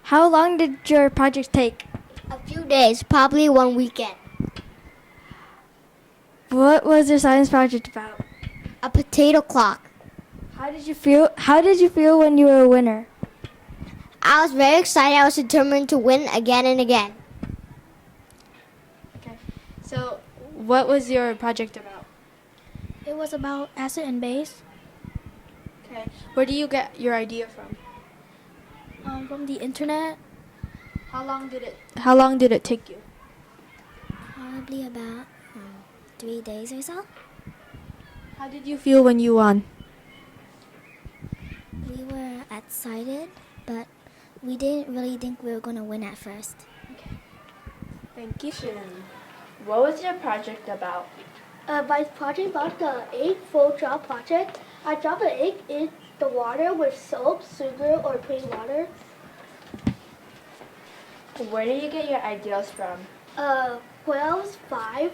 How long did your project take? A few days, probably one weekend. What was your science project about? A potato clock. How did you feel? How did you feel when you were a winner? I was very excited. I was determined to win again and again. Okay. So, what was your project about? It was about acid and base Okay. Where do you get your idea from? from the internet. How long did it take you? Probably about 3 days or so. How did you feel when you won? We were excited, but we didn't really think we were going to win at first. Thank you. What was your project about? My project about the egg full drop project. I drop an egg in the water with soap, sugar, or plain water. Where do you get your ideas from? When I was 5,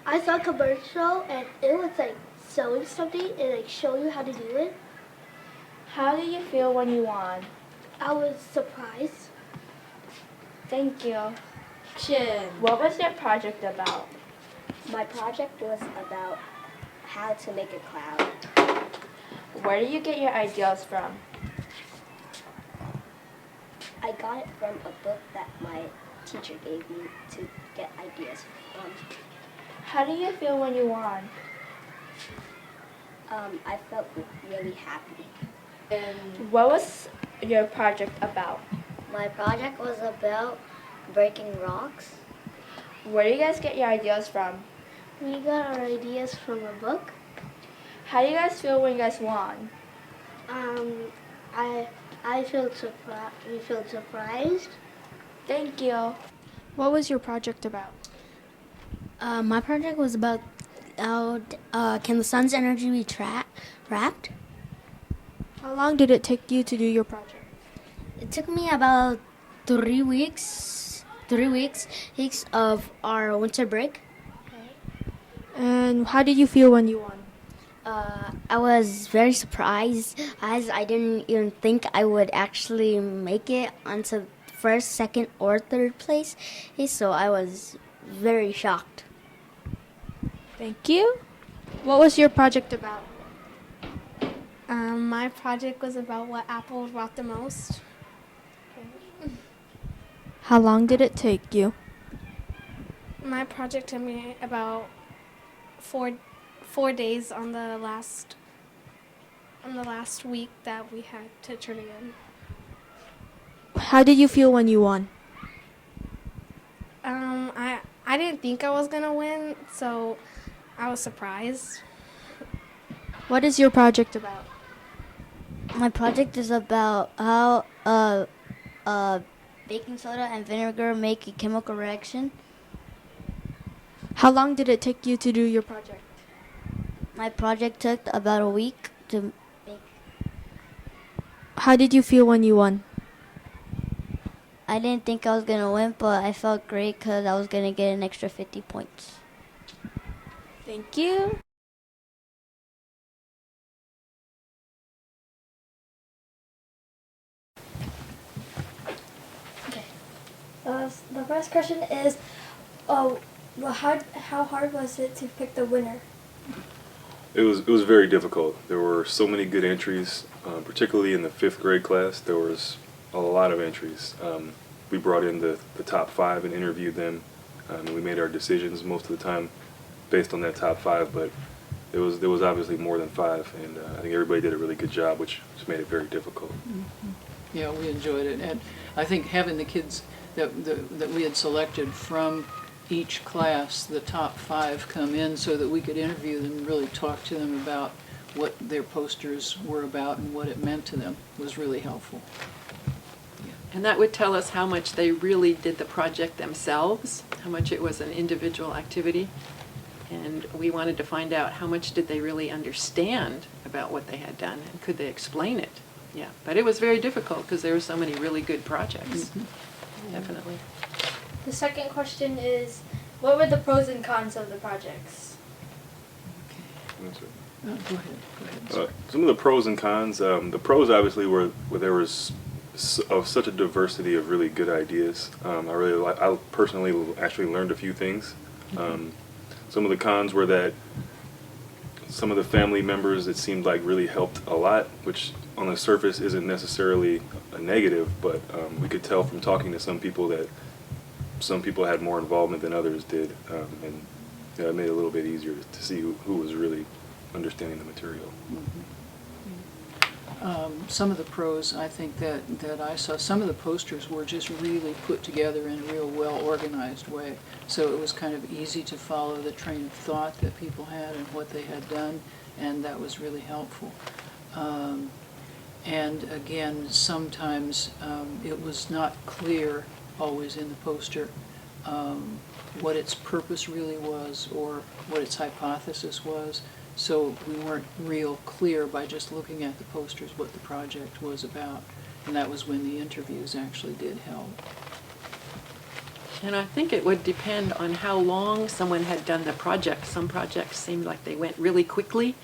I saw a commercial and it was like sewing something and like show you how to do it. How did you feel when you won? I was surprised. Thank you. What was your project about? My project was about how to make a cloud. Where do you get your ideas from? I got it from a book that my teacher gave me to get ideas from. How do you feel when you won? I felt really happy. What was your project about? My project was about breaking rocks. Where do you guys get your ideas from? We got our ideas from a book. How do you guys feel when you guys won? I feel surprised. We feel surprised. Thank you. What was your project about? My project was about how can the sun's energy be trapped? How long did it take you to do your project? It took me about 3 weeks. 3 weeks of our winter break. And how did you feel when you won? I was very surprised as I didn't even think I would actually make it onto first, second, or third place. So I was very shocked. Thank you. What was your project about? My project was about what apple brought the most. How long did it take you? My project took me about four days on the last week that we had to turn it in. How did you feel when you won? I didn't think I was gonna win, so I was surprised. What is your project about? My project is about how baking soda and vinegar make a chemical reaction. How long did it take you to do your project? My project took about a week to make. How did you feel when you won? I didn't think I was going to win, but I felt great because I was going to get an extra 50 points. Thank you. The first question is, how hard was it to pick the winner? It was very difficult. There were so many good entries, particularly in the 5th grade class. There was a lot of entries. We brought in the top 5 and interviewed them, and we made our decisions most of the time based on that top 5. But there was obviously more than 5, and I think everybody did a really good job, which made it very difficult. Mm-hmm. Yeah, we enjoyed it, and I think having the kids that we had selected from each class, the top 5, come in so that we could interview them and really talk to them about what their posters were about and what it meant to them was really helpful. Yeah. And that would tell us how much they really did the project themselves, how much it was an individual activity. And we wanted to find out how much did they really understand about what they had done and could they explain it. Yeah, but it was very difficult because there were so many really good projects. Mm-hmm. Definitely. The second question is, what were the pros and cons of the projects? Go ahead. Some of the pros and cons. The pros obviously were there was of such a diversity of really good ideas. I personally actually learned a few things. Some of the cons were that some of the family members, it seemed like, really helped a lot, which on the surface isn't necessarily a negative, but we could tell from talking to some people that some people had more involvement than others did, and it made it a little bit easier to see who was really understanding the material. Some of the pros, I think, that I saw, some of the posters were just really put together in a real well-organized way. So it was kind of easy to follow the train of thought that people had and what they had done, and that was really helpful. And again, sometimes it was not clear always in the poster what its purpose really was or what its hypothesis was. So we weren't real clear by just looking at the posters what the project was about. And that was when the interviews actually did help. And I think it would depend on how long someone had done the project. Some projects seemed like they went really quickly.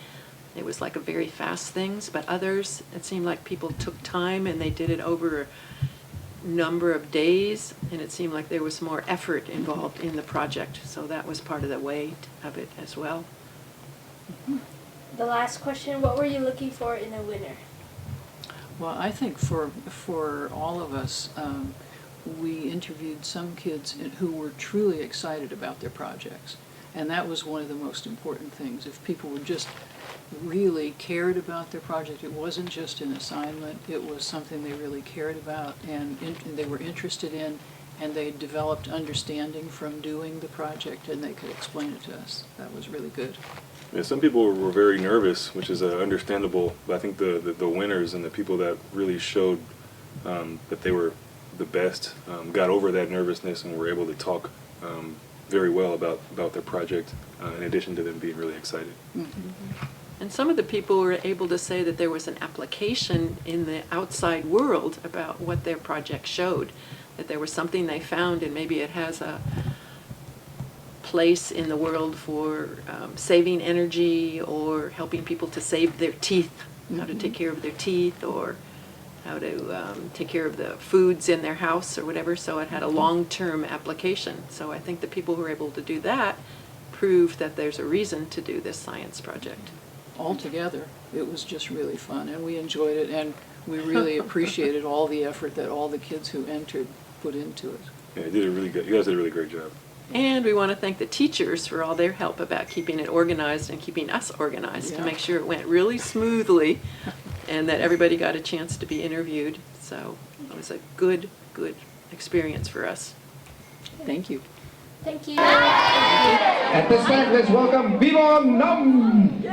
It was like a very fast things, but others, it seemed like people took time and they did it over a number of days, and it seemed like there was more effort involved in the project. So that was part of the weight of it as well. The last question, what were you looking for in a winner? Well, I think for all of us, we interviewed some kids who were truly excited about their projects. And that was one of the most important things. If people were just really cared about their project, it wasn't just an assignment, it was something they really cared about and they were interested in, and they developed understanding from doing the project, and they could explain it to us. That was really good. Yeah, some people were very nervous, which is understandable, but I think the winners and the people that really showed that they were the best got over that nervousness and were able to talk very well about their project, in addition to them being really excited. Mm-hmm. And some of the people were able to say that there was an application in the outside world about what their project showed, that there was something they found and maybe it has a place in the world for saving energy or helping people to save their teeth, how to take care of their teeth, or how to take care of the foods in their house or whatever. So it had a long-term application. So I think the people who were able to do that proved that there's a reason to do this science project. Altogether, it was just really fun, and we enjoyed it, and we really appreciated all the effort that all the kids who entered put into it. Yeah, you guys did a really great job. And we want to thank the teachers for all their help about keeping it organized and keeping us organized to make sure it went really smoothly and that everybody got a chance to be interviewed. So it was a good experience for us. Thank you. Thank you. At this time, let's welcome Vovinam.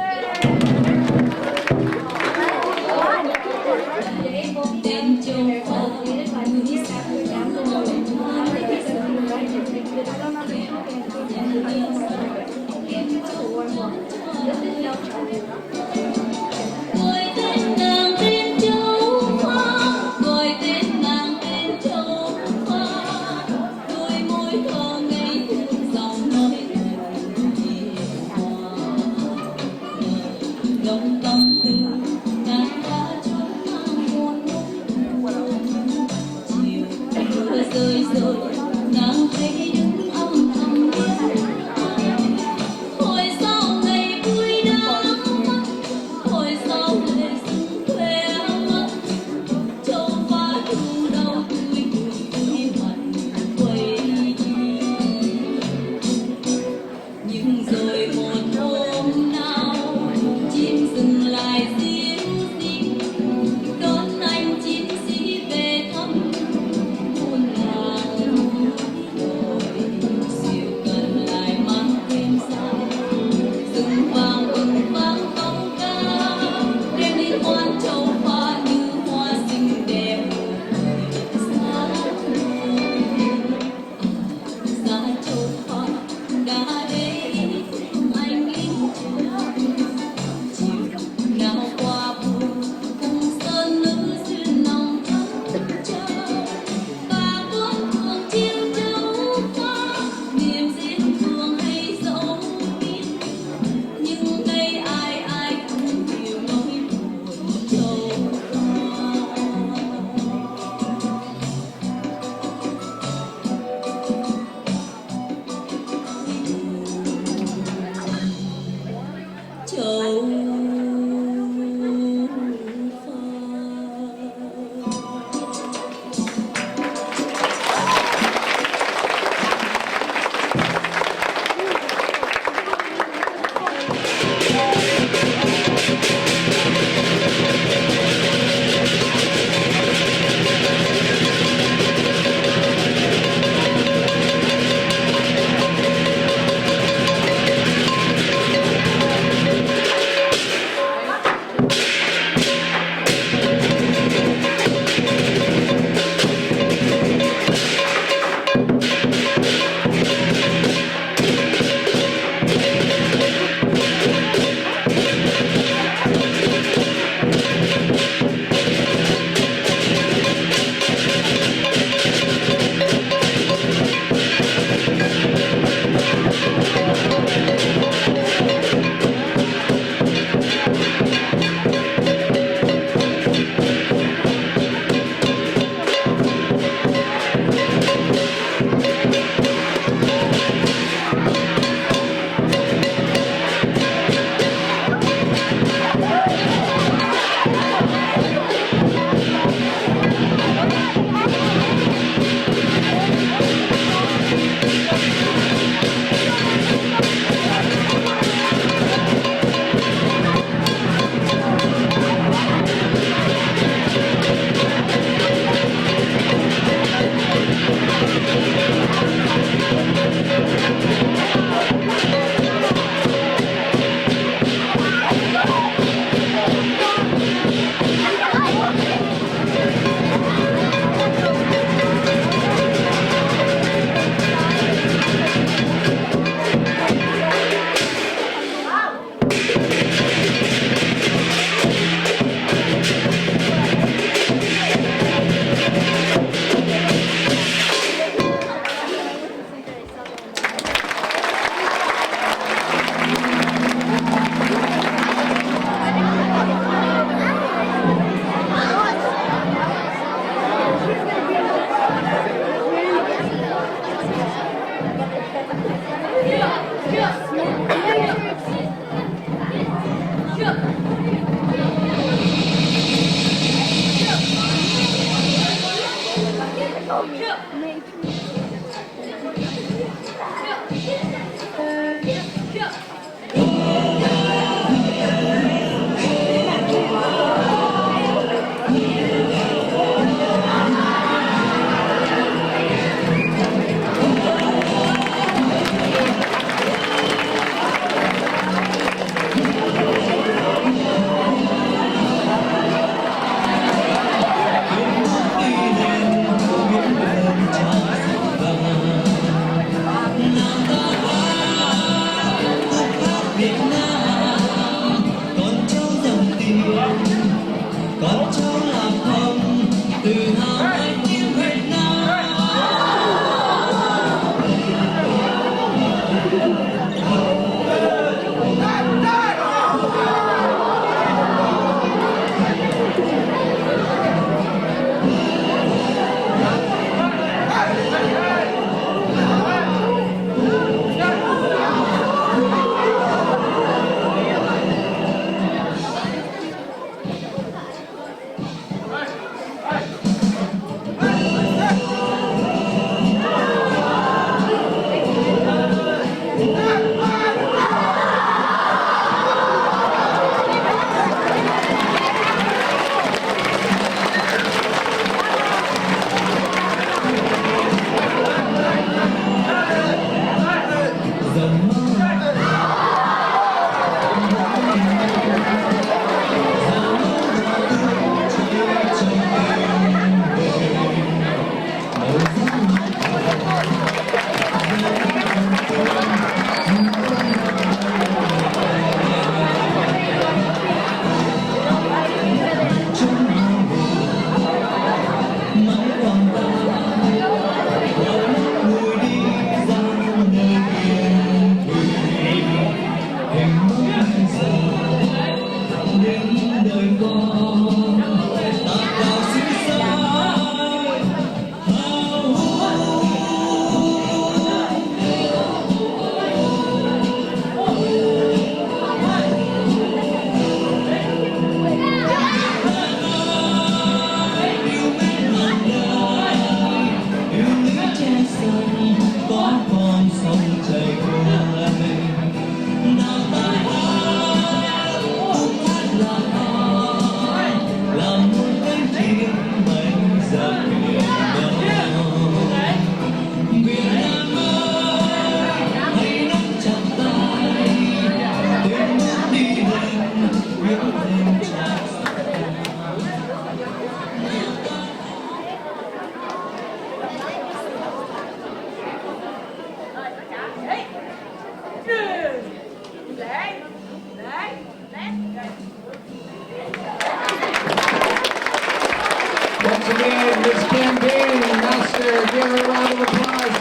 again, Miss Campaign, Master. Give her a round of applause.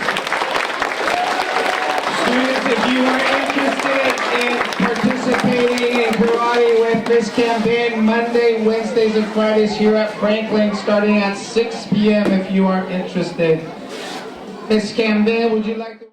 Students, if you are interested in participating in karate with Miss Campaign, Monday, Wednesdays, and Fridays here at Franklin, starting at 6 p.m. if you are interested. Miss Campaign, would you like to...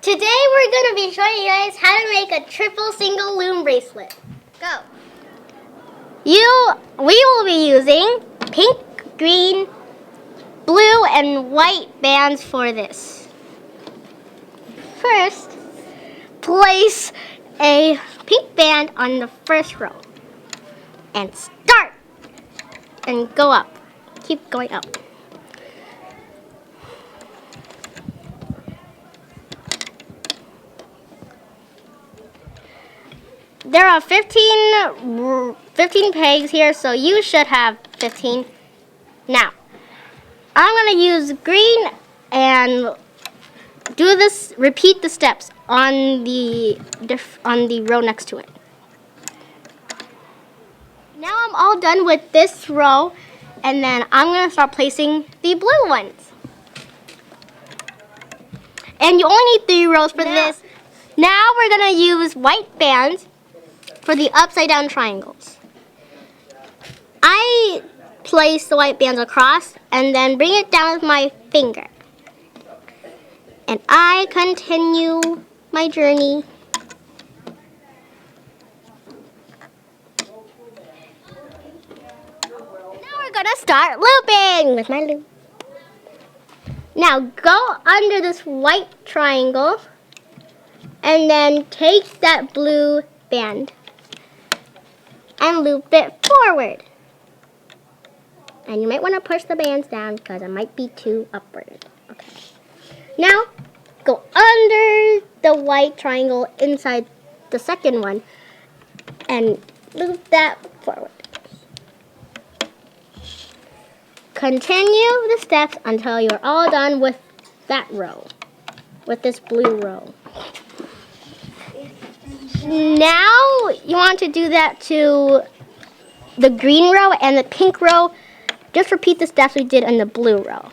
Today we're going to be showing you guys how to make a triple single loom bracelet. Go! We will be using pink, green, blue, and white bands for this. First, place a pink band on the first row. And start! And go up. Keep going up. There are 15 pegs here, so you should have 15. Now, I'm going to use green and do this, repeat the steps on the row next to it. Now I'm all done with this row, and then I'm going to start placing the blue ones. And you only need 3 rows for this. Now we're going to use white bands for the upside down triangles. I place the white bands across and then bring it down with my finger. And I continue my journey. Now we're gonna start looping with my loop. Now go under this white triangle and then take that blue band and loop it forward. And you might want to push the bands down because it might be too upward. Okay. Now, go under the white triangle inside the second one and loop that forward. Continue the steps until you're all done with that row, with this blue row. Now you want to do that to the green row and the pink row. Just repeat the steps we did in the blue row.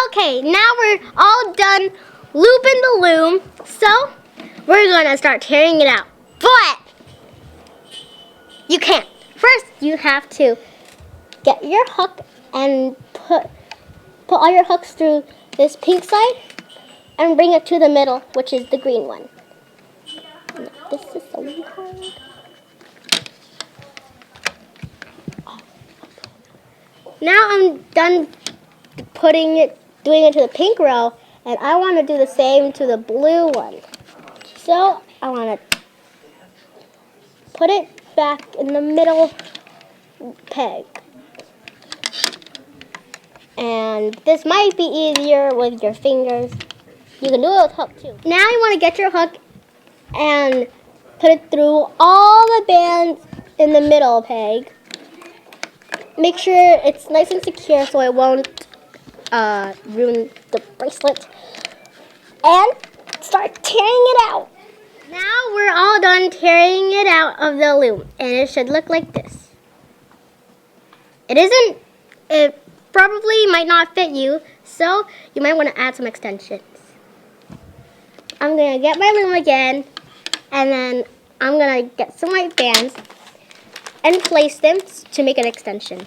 Okay, now we're all done looping the loom, so we're gonna start tearing it out. But you can't. First, you have to get your hook and put all your hooks through this pink side and bring it to the middle, which is the green one. This is so hard. Now I'm done doing it to the pink row, and I want to do the same to the blue one. So I want to put it back in the middle peg. And this might be easier with your fingers. You can do it with hook too. Now you want to get your hook and put it through all the bands in the middle peg. Make sure it's nice and secure so it won't ruin the bracelet and start tearing it out. Now we're all done tearing it out of the loom, and it should look like this. It probably might not fit you, so you might want to add some extensions. I'm going to get my loom again, and then I'm going to get some white bands and place them to make an extension.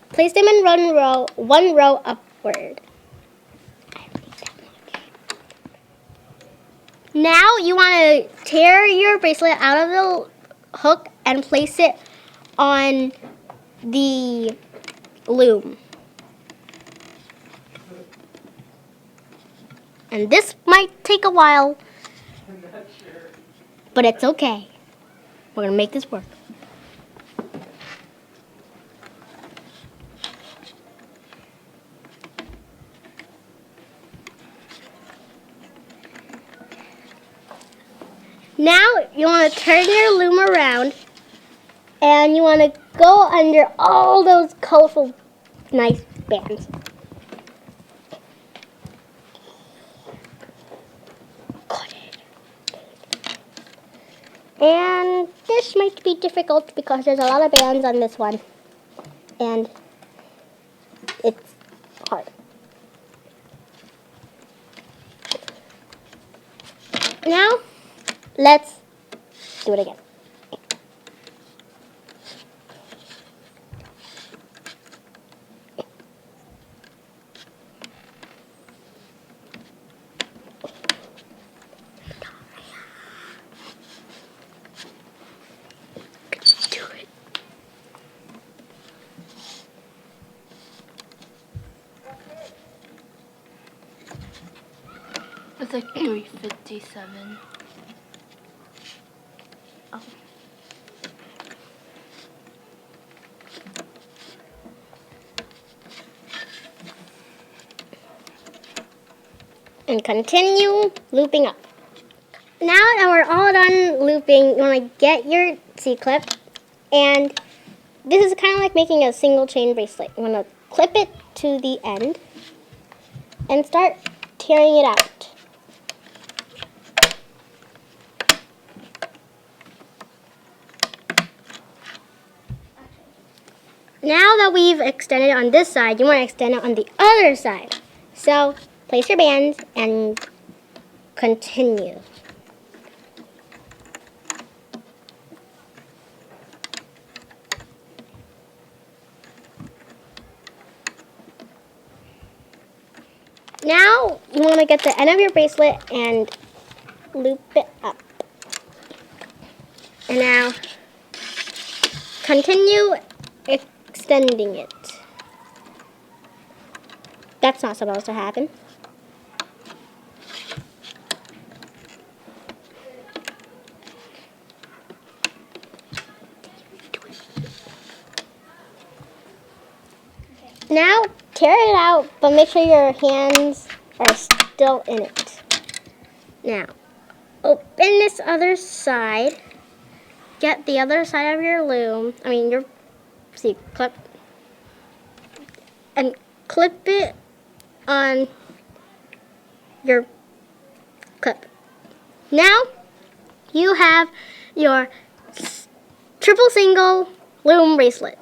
Place them in one row upward. Now you want to tear your bracelet out of the hook and place it on the loom. And this might take a while, but it's okay. We're going to make this work. Now you want to turn your loom around, and you want to go under all those colorful, nice bands. And this might be difficult because there's a lot of bands on this one, and it's hard. Now, let's do it again. It's like 3:57. Oh. And continue looping up. Now that we're all done looping, you want to get your C-clip, and this is kind of like making a single chain bracelet. You want to clip it to the end and start tearing it out. Now that we've extended on this side, you want to extend it on the other side. So place your bands and continue. Now you want to get the end of your bracelet and loop it up. And now continue extending it. That's not supposed to happen. Now tear it out, but make sure your hands are still in it. Now open this other side. Get the other side of your loom, your C-clip, and clip it on your clip. Now you have your triple single loom bracelet.